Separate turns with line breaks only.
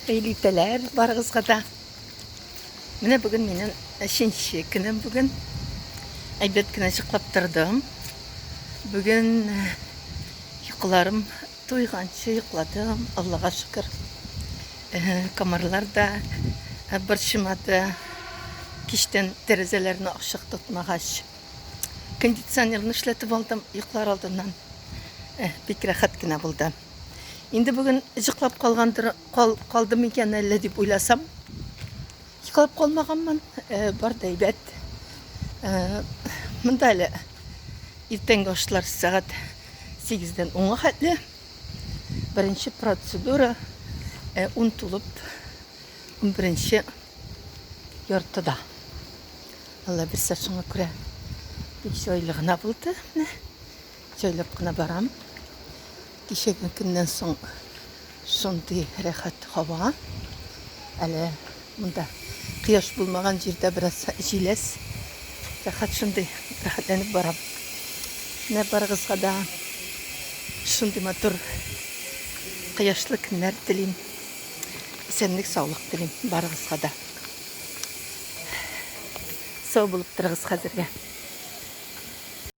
Eylitelер barğızga da. Mine bugün menen şinşi günüm bugün. Aybet güne çıkıp tırdım. Bugün yıkılarım tuygança yıkladım. Allah'a şükür. Kamarlar da barışmadı. Kişten terezelerini açık tutmağaç. Konditsionerini işletip aldım. Yıklar aldığından bir rahat güne buldum. Şimdi bugün yıklap kaldım iken elle deyip uylasam. Yıkılып kalmağamman бар дейбет. Мында әле иртәнге ашлар сәгать 8-дән 10-га хәтле. Беренче процедура ун тулып 11-нче яртыда. Алла бирсә шуңа күрә бик җайлы гына булды. Җайлап кына барам. Кичәге көннән соң шундый рәхәт һава. Әле монда Kıyaş bulmagan jirde biraz jiles. Rahat şundi rahatlanıp baram. Ne barğızga da şundi matur kıyaşlı günler dileyim. Esenlik, sağlık dileyim barğızga da. Sağ bulup durğuz hazırga.